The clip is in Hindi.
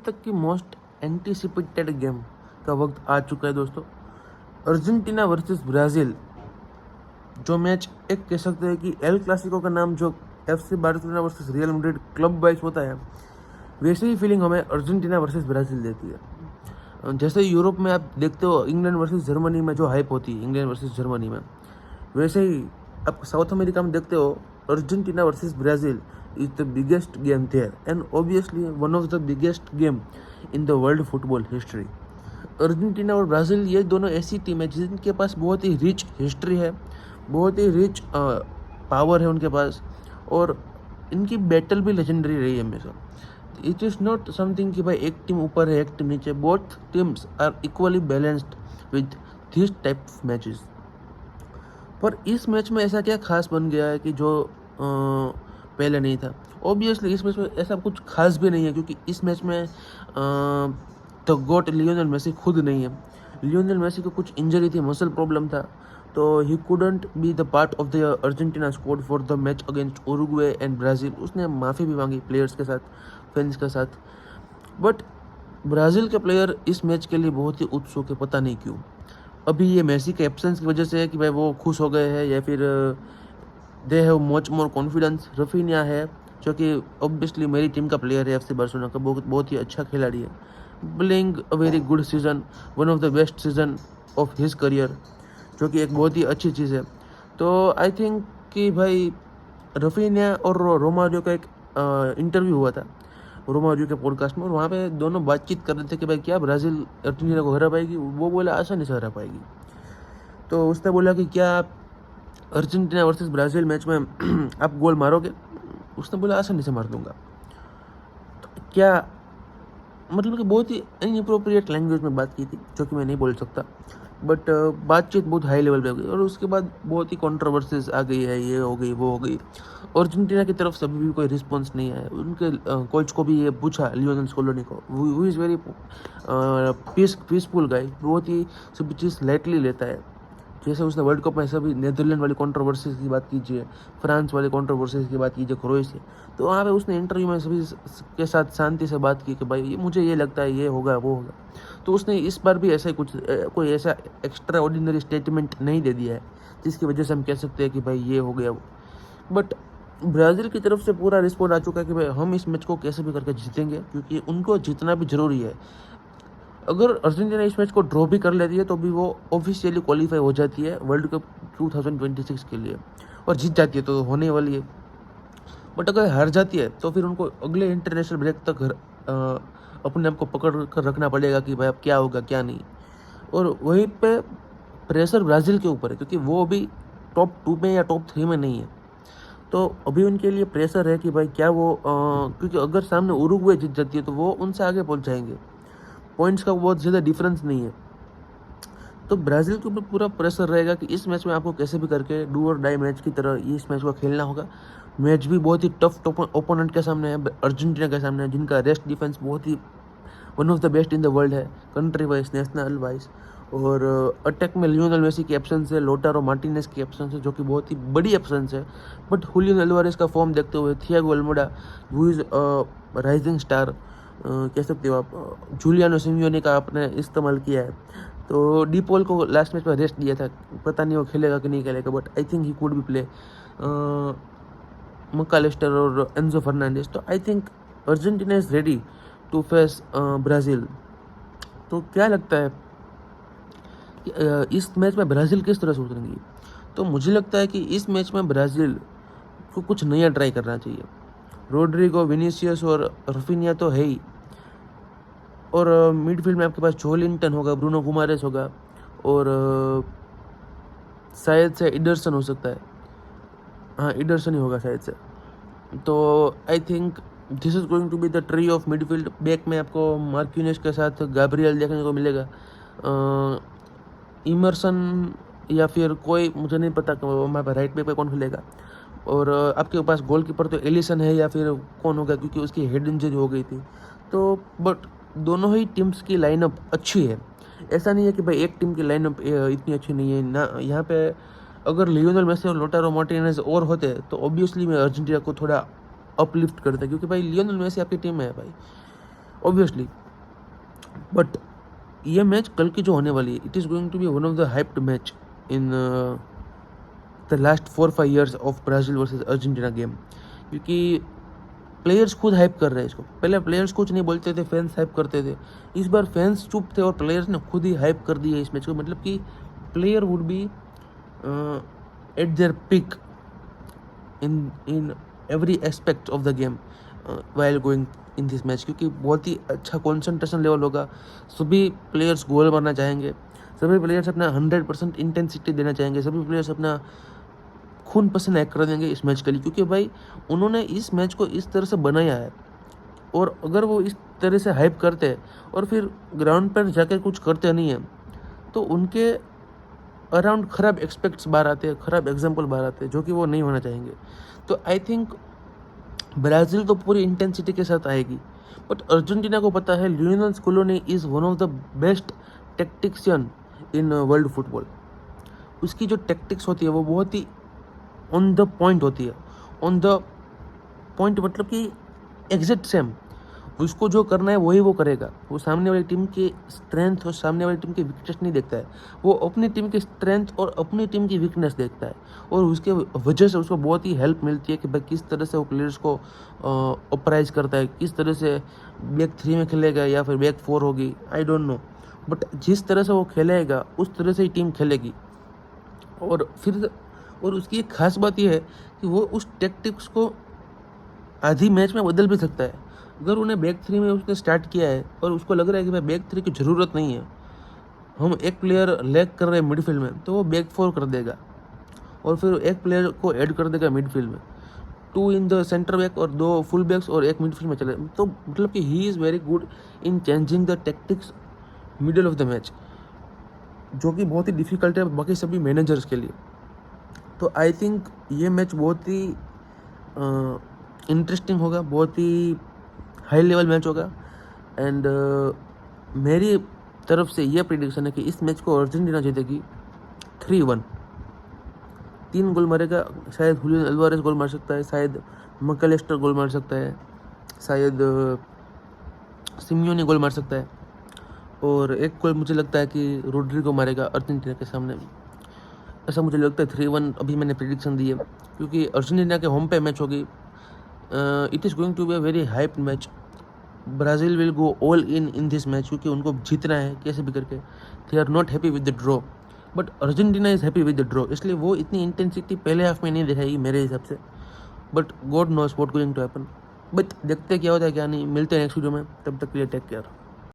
तक की मोस्ट एंटीसिपेटेड गेम का वक्त आ चुका है दोस्तों। अर्जेंटीना वर्सेस ब्राज़ील, जो मैच एक कह सकते हैं कि एल क्लासिको का नाम जो FC Barcelona versus real Madrid club wise होता है, वैसे ही फीलिंग हमें अर्जेंटीना वर्सेस ब्राज़ील देती है। जैसे यूरोप में आप देखते हो इंग्लैंड वर्सेस जर्मनी में जो हाइप होती है इंग्लैंड वर्सेस जर्मनी में, वैसे ही आप साउथ अमेरिका में देखते हो Argentina versus Brazil is the biggest game there and obviously one of the biggest game in the world football history. Argentina और ब्राज़ील ये दोनों ऐसी टीम है जिनके पास बहुत ही रिच हिस्ट्री है, बहुत ही रिच पावर है उनके पास, और इनकी बैटल भी लेजेंडरी रही है हमेशा। इट इज़ नॉट समथिंग कि भाई एक टीम ऊपर है एक टीम नीचे, both teams are equally balanced with this type of matches. पर इस मैच में ऐसा क्या खास बन गया है कि जो पहले नहीं था। ऑब्वियसली इस मैच में ऐसा कुछ खास भी नहीं है, क्योंकि इस मैच में द गोट लियोनेल मेसी खुद नहीं है। लियोनेल मेसी को कुछ इंजरी थी, मसल प्रॉब्लम था, तो he couldn't be the part of the Argentina squad for the match against Uruguay and Brazil. उसने माफ़ी भी मांगी प्लेयर्स के साथ, फैंस के साथ। बट ब्राज़ील के प्लेयर इस मैच के लिए बहुत ही उत्सुक है, पता नहीं क्यों। अभी ये मेसी के एब्सेंस की वजह से है कि भाई वो खुश हो गए हैं, या फिर they have much more confidence. Raphinha है जो कि ऑब्वियसली मेरी टीम का प्लेयर है, FC बार्सिलोना का, बहुत ही अच्छा खिलाड़ी है, playing a very good season, one of the best season of his career, जो कि एक बहुत ही अच्छी चीज़ है। तो आई थिंक कि भाई रफीनिया और रोमारियो का एक इंटरव्यू हुआ था रोमारियो के पॉडकास्ट में, और वहाँ पे दोनों बातचीत कर रहे थे कि भाई क्या ब्राज़ील अर्जेंटीना को हरा पाएगी। वो बोला आसानी से हरा पाएगी। तो उसने बोला कि क्या आप अर्जेंटीना वर्सेस ब्राज़ील मैच में आप गोल मारोगे? उसने बोला आसानी से मार दूंगा। तो क्या मतलब कि बहुत ही इनअप्रोप्रिएट लैंग्वेज में बात की थी, जो कि मैं नहीं बोल सकता, बट बातचीत बहुत हाई लेवल पे हो गई, और उसके बाद बहुत ही कंट्रोवर्सीज आ गई है, ये हो गई वो हो गई। अर्जेंटीना की तरफ से अभी भी कोई रिस्पॉन्स नहीं आया। उनके कोच को भी ये पूछा, लियोनेल स्कोलोनी को, वो इज़ वेरी पीसफुल गाय, बहुत ही सब चीज़ लाइटली लेता है। जैसे उसने वर्ल्ड कप में सभी नेदरलैंड वाली कंट्रोवर्सीज की बात कीजिए, फ्रांस वाली कंट्रोवर्सीज की बात कीजिए, क्रोएशिया, तो वहाँ पे उसने इंटरव्यू में सभी के साथ शांति से बात की कि भाई ये मुझे ये लगता है, ये होगा वो होगा। तो उसने इस बार भी ऐसा ही कुछ कोई ऐसा एक्स्ट्रा ऑर्डिनरी स्टेटमेंट नहीं दे दिया है जिसकी वजह से हम कह सकते हैं कि भाई ये हो गया वो। बट ब्राज़ील की तरफ से पूरा रिस्पॉन्स आ चुका है कि भाई हम इस मैच को कैसे भी करके जीतेंगे, क्योंकि उनको जीतना भी जरूरी है। अगर अर्जेंटीना इस मैच को ड्रॉ भी कर लेती है तो भी वो ऑफिशियली क्वालिफाई हो जाती है वर्ल्ड कप 2026 के लिए, और जीत जाती है तो होने वाली है। बट अगर हार जाती है तो फिर उनको अगले इंटरनेशनल ब्रेक तक अपने आप को पकड़ कर रखना पड़ेगा कि भाई अब क्या होगा क्या नहीं। और वहीं पे प्रेशर ब्राज़ील के ऊपर है, क्योंकि वो अभी टॉप 2 में या टॉप 3 में नहीं है। तो अभी उनके लिए प्रेशर है कि भाई क्या वो क्योंकि अगर सामने उरुग्वे जीत जाती है तो वो उनसे आगे पहुंच जाएंगे, पॉइंट्स का बहुत ज़्यादा डिफरेंस नहीं है। तो ब्राज़ील के ऊपर पूरा प्रेशर रहेगा कि इस मैच में आपको कैसे भी करके डू और डाई मैच की तरह इस मैच को खेलना होगा। मैच भी बहुत ही टफ ओपोनेंट के सामने है, अर्जेंटीना के सामने है, जिनका रेस्ट डिफेंस बहुत ही one of the best in the world है, कंट्री वाइज, नेशनल वाइज। और अटैक में लियोनेल मेसी की एब्सेंस है, लोटारो मार्टिनेज की एब्सेंस है, जो कि बहुत ही बड़ी एब्सेंस है। बट हुलियन अल्वारेज का फॉर्म देखते हुए, Thiago Almada who is rising star कह सकते हो आप, जूलियानो सिमियोनी का आपने इस्तेमाल किया है। तो डीपॉल को लास्ट मैच में रेस्ट दिया था, पता नहीं वो खेलेगा कि नहीं खेलेगा, but I think he could भी प्ले। मकालेस्टर और एंजो फर्नांडिस। तो I think Argentina is ready to face Brazil. तो क्या लगता है कि इस मैच में ब्राज़ील किस तरह से उतरेंगी? तो मुझे लगता है कि इस मैच में ब्राज़ील को कुछ नया ट्राई करना चाहिए। रोड्रिगो, विनीसियस और रफीनिया तो है ही, और मिडफील्ड में आपके पास जोलिंटन होगा, ब्रूनो गुमारेस होगा, और शायद से इडरसन हो सकता है, हाँ इडरसन ही होगा शायद से। तो I think this is going to be the three of midfield. Back में आपको मार्किनेस के साथ गैब्रियल देखने को मिलेगा, इमर्सन या फिर कोई मुझे नहीं पता वहाँ पर राइट बैक पे कौन खेलेगा। और आपके पास गोलकीपर तो एलिसन है या फिर कौन होगा, क्योंकि उसकी हेड इंजरी हो गई थी। तो बट दोनों ही टीम्स की लाइनअप अच्छी है, ऐसा नहीं है कि भाई एक टीम की लाइनअप इतनी अच्छी नहीं है ना। यहाँ पे अगर लियोनेल मेसी और लोटारो मार्टिनेज और होते तो ऑब्वियसली मैं अर्जेंटीना को थोड़ा अपलिफ्ट करता, क्योंकि भाई लियोनेल मेसी आपकी टीम में है भाई, ऑब्वियसली। बट ये मैच कल की जो होने वाली है, it is going to be one of the hyped match in the last 4-5 years of Brazil versus Argentina game, क्योंकि प्लेयर्स खुद हाइप कर रहे हैं इसको। पहले प्लेयर्स कुछ नहीं बोलते थे, फैंस हाइप करते थे। इस बार फैंस चुप थे और प्लेयर्स ने खुद ही हाइप कर दी है इस मैच को। मतलब कि player would be eight there peak in every aspect of the game while going in this match, क्योंकि बहुत ही अच्छा कॉन्सेंट्रेशन लेवल होगा। सभी प्लेयर्स गोल मारना चाहेंगे, सभी प्लेयर्स अपना 100% इंटेंसिटी देना चाहेंगे, सभी प्लेयर्स अपना खून पसीना एक कर देंगे इस मैच के लिए, क्योंकि भाई उन्होंने इस मैच को इस तरह से बनाया है। और अगर वो इस तरह से हाइप करते हैं और फिर ग्राउंड पर जाकर कुछ करते नहीं हैं, तो उनके अराउंड ख़राब एक्सपेक्ट्स बाहर आते हैं, ख़राब एग्जाम्पल बाहर आते हैं, जो कि वो नहीं होना चाहेंगे। तो आई थिंक ब्राज़ील तो पूरी इंटेंसिटी के साथ आएगी, बट अर्जेंटीना को पता है Lionel Scaloni is one of the best tactician in world football. उसकी जो टेक्टिक्स होती है वो बहुत ही ऑन द पॉइंट होती है। ऑन द पॉइंट मतलब कि एग्जैक्ट सेम, उसको जो करना है वही वो करेगा। वो सामने वाली टीम की स्ट्रेंथ और सामने वाली टीम की वीकनेस नहीं देखता है, वो अपनी टीम की स्ट्रेंथ और अपनी टीम की वीकनेस देखता है। और उसके वजह से उसको बहुत ही हेल्प मिलती है कि भाई किस तरह से वो प्लेयर्स को ऑपराइज करता है, किस तरह से बैक 3 में खेलेगा या फिर बैक 4 होगी, आई डोंट नो। बट जिस तरह से वो खेलेगा उस तरह से ही टीम खेलेगी। और उसकी एक खास बात यह है कि वो उस टैक्टिक्स को आधी मैच में बदल भी सकता है। अगर उन्हें बैक 3 में उसने स्टार्ट किया है और उसको लग रहा है कि भाई बैक 3 की ज़रूरत नहीं है, हम एक प्लेयर लैग कर रहे हैं मिडफील्ड में, तो वो बैक 4 कर देगा और फिर एक प्लेयर को ऐड कर देगा मिडफील्ड में, 2 इन द सेंटर बैक और 2 फुल बैक्स और एक मिडफील्ड में चले। तो मतलब कि he is very good in changing the tactics middle of the match, जो कि बहुत ही डिफ़िकल्ट है बाकी सभी मैनेजर्स के लिए। तो आई थिंक ये मैच बहुत ही इंटरेस्टिंग होगा, बहुत ही हाई लेवल मैच होगा। एंड मेरी तरफ से ये प्रेडिक्शन है कि इस मैच को अर्जेंटीना जीतेगी 3-1। 3 गोल मारेगा, शायद हुलियन अल्वारेस गोल मार सकता है, शायद मैकलिस्टर गोल मार सकता है, शायद सिमियोनी गोल मार सकता है, और एक गोल मुझे लगता है कि रोड्रिगो मारेगा अर्जेंटीना के सामने। ऐसा मुझे लगता है 3-1 अभी मैंने प्रेडिक्शन दी है, क्योंकि अर्जेंटीना के होम पे मैच होगी। It is going to be a very hyped match. Brazil will go all in this match, क्योंकि उनको जीतना है कैसे भी करके। They are not happy with the draw, but Argentina is happy with the draw, इसलिए वो इतनी इंटेंसिटी पहले हाफ में नहीं दिखाएगी मेरे हिसाब से। But God knows what going to happen. But देखते क्या होता है क्या नहीं। मिलते हैं नेक्स्ट वीडियो में, तब तक के लिए टेक केयर।